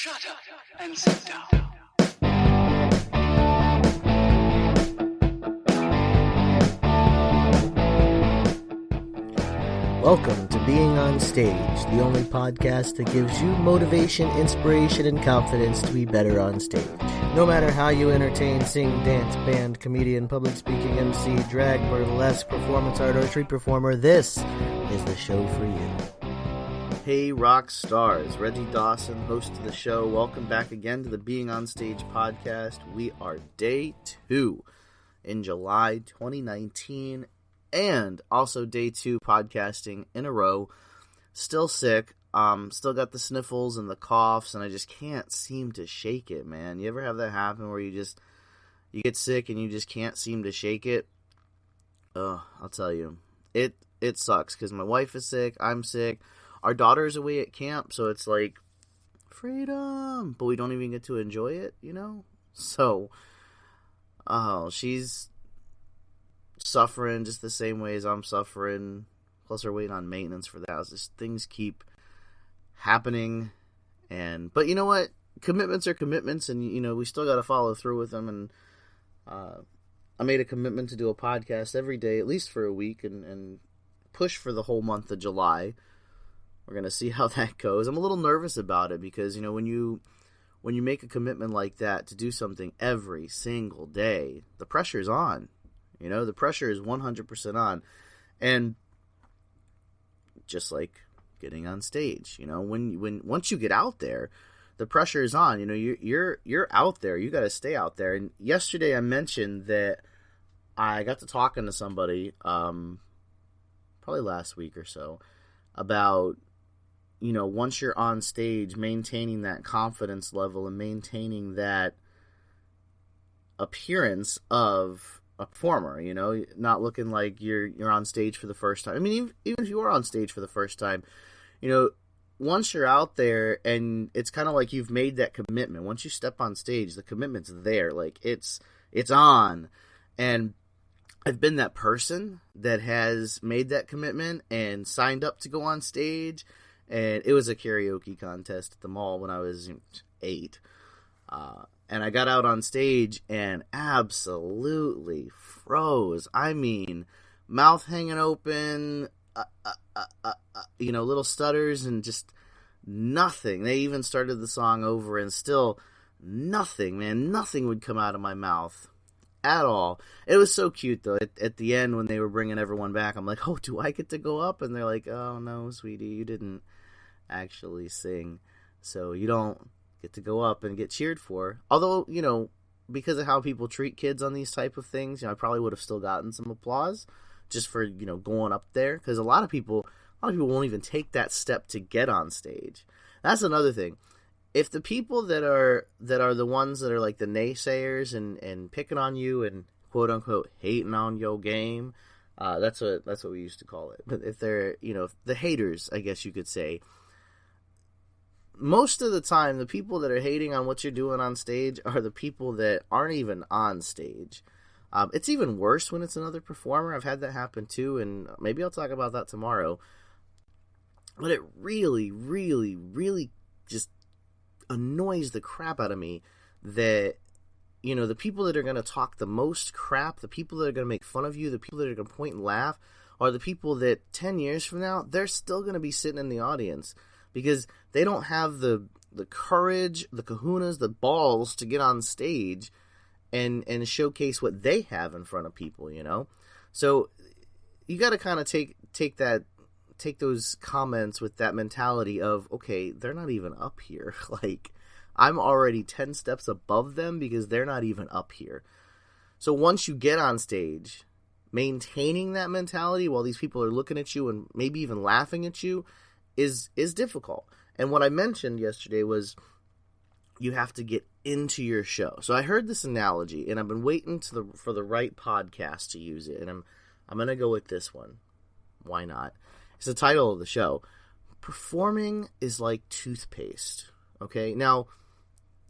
Shut up and sit down. Welcome to Being on Stage, the only podcast that gives you motivation, inspiration, and confidence to be better on stage. No matter how you entertain, sing, dance, band, comedian, public speaking, MC, drag, burlesque, performance art, or street performer, this is the show for you. Hey rock stars, Reggie Dawson, host of the show. Welcome back again to the Being on Stage podcast. We are day 2 in July 2019. And also day 2 podcasting in a row. Still sick. Still got the sniffles and the coughs, and I just can't seem to shake it, man. You ever have that happen where you get sick and you just can't seem to shake it? I'll tell you. It sucks because my wife is sick, I'm sick, our daughter's away at camp, so it's like freedom, but we don't even get to enjoy it, you know? So, she's suffering just the same way as I'm suffering, plus we're waiting on maintenance for the house. Just things keep happening, but you know what, commitments are commitments, and you know we still got to follow through with them. And I made a commitment to do a podcast every day, at least for a week, and push for the whole month of July. We're gonna see how that goes. I'm a little nervous about it because, you know, when you make a commitment like that to do something every single day, the pressure's on. You know, the pressure is 100% on. And just like getting on stage, you know, once you get out there, the pressure is on. You know, you're out there. You got to stay out there. And yesterday I mentioned that I got to talking to somebody, probably last week or so, about, you know, once you're on stage, maintaining that confidence level and maintaining that appearance of a performer, you know, not looking like you're on stage for the first time. I mean, even if you are on stage for the first time, you know, once you're out there and it's kind of like you've made that commitment. Once you step on stage, the commitment's there. Like it's on. And I've been that person that has made that commitment and signed up to go on stage. And it was a karaoke contest at the mall when I was 8. And I got out on stage and absolutely froze. I mean, mouth hanging open, you know, little stutters and just nothing. They even started the song over and still nothing, man. Nothing would come out of my mouth at all. It was so cute, though. At the end, when they were bringing everyone back, I'm like, oh, do I get to go up? And they're like, oh, no, sweetie, you didn't actually sing. So you don't get to go up and get cheered for. Although, you know, because of how people treat kids on these type of things, you know, I probably would have still gotten some applause just for, you know, going up there, because a lot of people won't even take that step to get on stage. That's another thing. If the people that are the ones that are like the naysayers and picking on you and quote unquote hating on your game, that's what we used to call it. But if they're, you know, the haters, I guess you could say, most of the time, the people that are hating on what you're doing on stage are the people that aren't even on stage. It's even worse when it's another performer. I've had that happen too, and maybe I'll talk about that tomorrow. But it really, really, really just annoys the crap out of me that, you know, the people that are going to talk the most crap, the people that are going to make fun of you, the people that are going to point and laugh, are the people that 10 years from now, they're still going to be sitting in the audience. Because they don't have the courage, the kahunas, the balls to get on stage and showcase what they have in front of people, you know? So you got to kind of take those comments with that mentality of, okay, they're not even up here. Like, I'm already 10 steps above them because they're not even up here. So once you get on stage, maintaining that mentality while these people are looking at you and maybe even laughing at you is difficult. And what I mentioned yesterday was you have to get into your show. So I heard this analogy, and I've been waiting for the right podcast to use it, and I'm going to go with this one. Why not? It's the title of the show. Performing is like toothpaste. Okay? Now,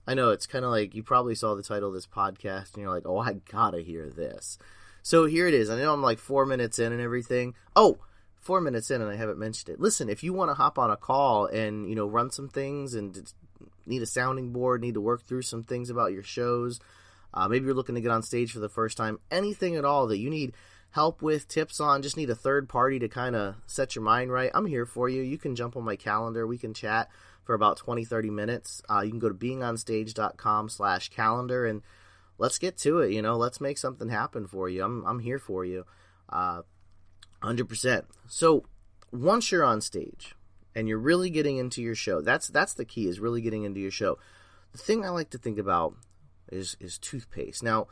I know it's kind of like you probably saw the title of this podcast, and you're like, oh, I gotta hear this. So here it is. I know I'm like 4 minutes in and everything. Oh, 4 minutes in and I haven't mentioned it. Listen, if you want to hop on a call and, you know, run some things and need a sounding board, need to work through some things about your shows. Maybe you're looking to get on stage for the first time. Anything at all that you need help with, tips on, just need a third party to kind of set your mind right, I'm here for you. You can jump on my calendar. We can chat for about 20-30 minutes. You can go to beingonstage.com/calendar and let's get to it. Let's make something happen for you. I'm here for you. 100%. So once you're on stage and you're really getting into your show, that's the key, is really getting into your show. The thing I like to think about is toothpaste. Now,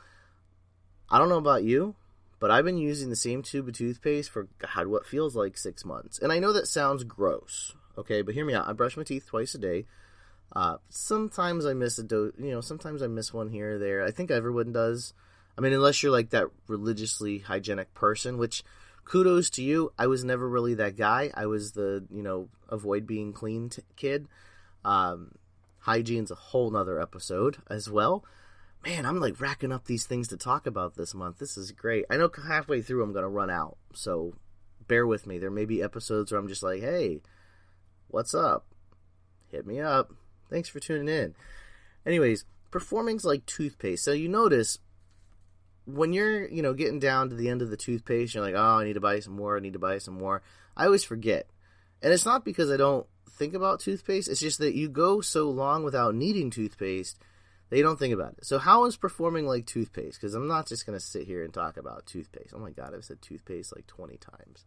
I don't know about you, but I've been using the same tube of toothpaste for, God, what feels like 6 months. And I know that sounds gross, okay? But hear me out. I brush my teeth twice a day. Sometimes I miss sometimes I miss one here or there. I think everyone does. I mean, unless you're like that religiously hygienic person, which kudos to you. I was never really that guy. I was the, avoid being clean kid. Hygiene's a whole nother episode as well. Man, I'm like racking up these things to talk about this month. This is great. I know halfway through I'm going to run out, so bear with me. There may be episodes where I'm just like, hey, what's up? Hit me up. Thanks for tuning in. Anyways, performing's like toothpaste. So you notice when you're, getting down to the end of the toothpaste, you're like, oh, I need to buy some more. I always forget. And it's not because I don't think about toothpaste. It's just that you go so long without needing toothpaste that you don't think about it. So how is performing like toothpaste? Because I'm not just going to sit here and talk about toothpaste. Oh my God, I've said toothpaste like 20 times.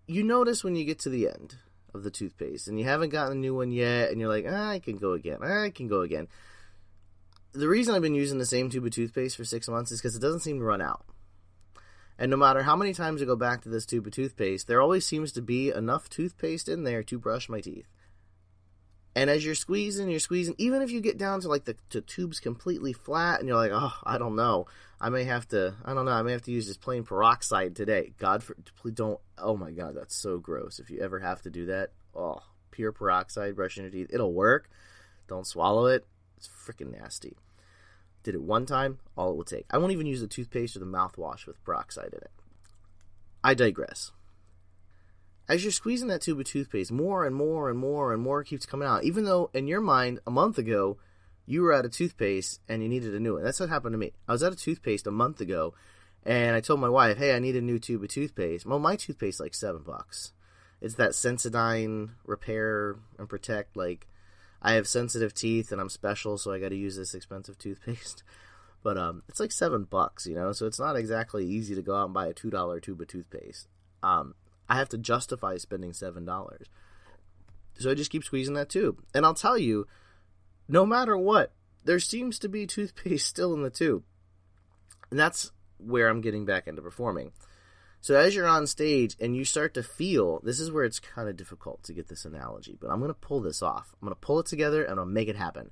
You notice when you get to the end of the toothpaste and you haven't gotten a new one yet and you're like, I can go again. The reason I've been using the same tube of toothpaste for 6 months is because it doesn't seem to run out. And no matter how many times I go back to this tube of toothpaste, there always seems to be enough toothpaste in there to brush my teeth. And as you're squeezing, even if you get down to like the tube's completely flat and you're like, oh, I don't know. I may have to use this plain peroxide today. Please don't. Oh my God, that's so gross. If you ever have to do that, pure peroxide brushing your teeth, it'll work. Don't swallow it. It's freaking nasty. Did it one time, all it will take. I won't even use the toothpaste or the mouthwash with peroxide in it. I digress. As you're squeezing that tube of toothpaste, more and more and more and more keeps coming out. Even though in your mind, a month ago, you were out of toothpaste and you needed a new one. That's what happened to me. I was out of toothpaste a month ago, and I told my wife, hey, I need a new tube of toothpaste. Well, my toothpaste is like $7. It's that Sensodyne Repair and Protect. Like, I have sensitive teeth and I'm special, so I got to use this expensive toothpaste. But it's like $7, so it's not exactly easy to go out and buy a $2 tube of toothpaste. I have to justify spending $7. So I just keep squeezing that tube. And I'll tell you, no matter what, there seems to be toothpaste still in the tube. And that's where I'm getting back into performing. So as you're on stage and you start to feel, this is where it's kind of difficult to get this analogy, but I'm going to pull this off. I'm going to pull it together and I'll make it happen.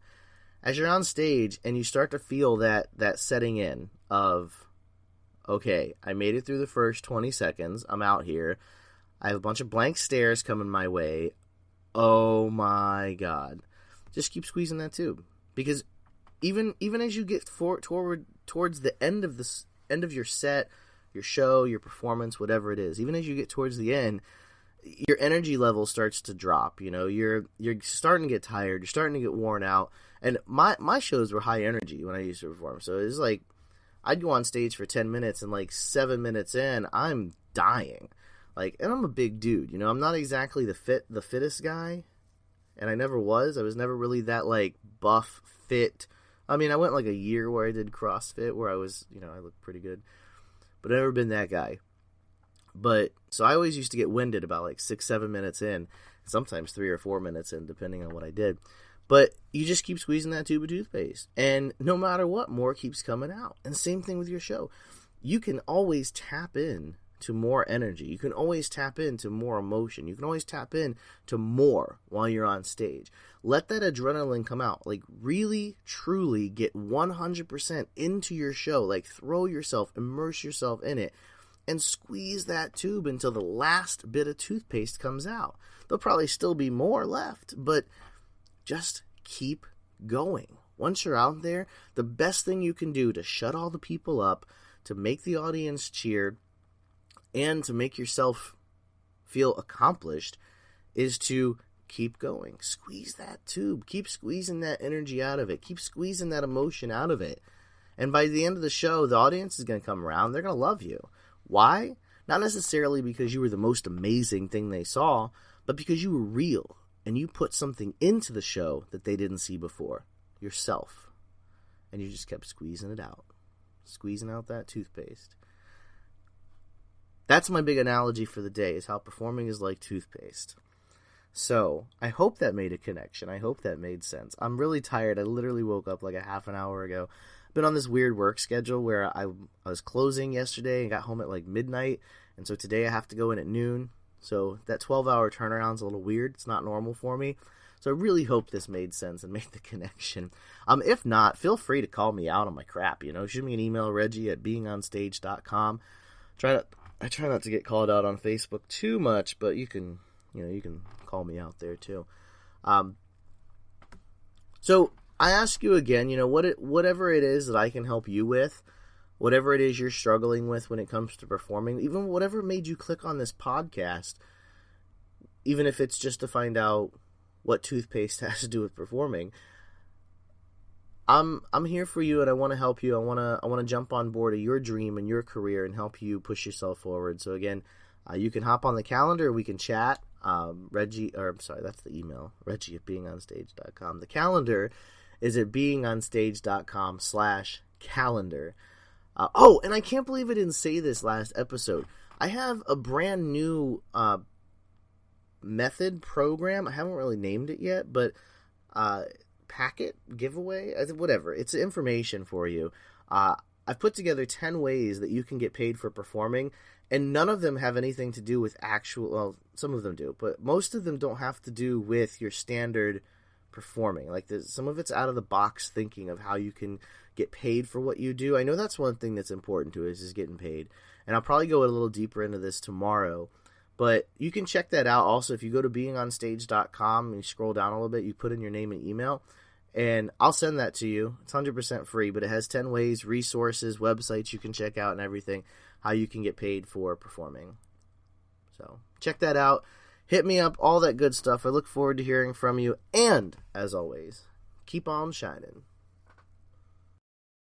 As you're on stage and you start to feel that setting in of, okay, I made it through the first 20 seconds. I'm out here. I have a bunch of blank stares coming my way. Oh my God. Just keep squeezing that tube. Because even as you get towards the end of your set, your show, your performance, whatever it is, even as you get towards the end, your energy level starts to drop. You're starting to get tired. You're starting to get worn out. And my shows were high energy when I used to perform. So it was like I'd go on stage for 10 minutes and like 7 minutes in, I'm dying. And I'm a big dude, I'm not exactly the fittest guy, and I never was. I was never really that buff, fit. I mean, I went a year where I did CrossFit, where I was, I looked pretty good, but I've never been that guy. But so I always used to get winded about 6-7 minutes in, sometimes 3 or 4 minutes in, depending on what I did. But you just keep squeezing that tube of toothpaste, and no matter what, more keeps coming out. And same thing with your show. You can always tap in to more energy. You can always tap into more emotion. You can always tap in to more while you're on stage. Let that adrenaline come out. Really, truly get 100% into your show. Throw yourself, immerse yourself in it, and squeeze that tube until the last bit of toothpaste comes out. There'll probably still be more left, but just keep going. Once you're out there, the best thing you can do to shut all the people up, to make the audience cheer, and to make yourself feel accomplished is to keep going. Squeeze that tube. Keep squeezing that energy out of it. Keep squeezing that emotion out of it. And by the end of the show, the audience is going to come around. They're going to love you. Why? Not necessarily because you were the most amazing thing they saw, but because you were real and you put something into the show that they didn't see before. Yourself. And you just kept squeezing it out. Squeezing out that toothpaste. That's my big analogy for the day, is how performing is like toothpaste. So, I hope that made a connection. I hope that made sense. I'm really tired. I literally woke up like a half an hour ago. Been on this weird work schedule where I was closing yesterday and got home at like midnight. And so today I have to go in at noon. So that 12-hour turnaround's a little weird. It's not normal for me. So I really hope this made sense and made the connection. If not, feel free to call me out on my crap. Shoot me an email, Reggie@beingonstage.com. I try not to get called out on Facebook too much, but you can call me out there too. So I ask you again, whatever it is that I can help you with, whatever it is you're struggling with when it comes to performing, even whatever made you click on this podcast, even if it's just to find out what toothpaste has to do with performing, I'm here for you, and I want to help you. I want to jump on board of your dream and your career and help you push yourself forward. So again, you can hop on the calendar. We can chat. That's the email. Reggie@beingonstage.com. The calendar is at beingonstage.com/calendar. And I can't believe I didn't say this last episode. I have a brand new method program. I haven't really named it yet, but packet giveaway, whatever. It's information for you. I've put together 10 ways that you can get paid for performing, and none of them have anything to do with well, some of them do, but most of them don't have to do with your standard performing. Like, some of it's out of the box thinking of how you can get paid for what you do. I know that's one thing that's important to us, is getting paid. And I'll probably go a little deeper into this tomorrow. But you can check that out. Also, if you go to beingonstage.com and you scroll down a little bit, you put in your name and email, and I'll send that to you. It's 100% free, but it has 10 ways, resources, websites you can check out, and everything, how you can get paid for performing. So check that out. Hit me up, all that good stuff. I look forward to hearing from you. And, as always, keep on shining.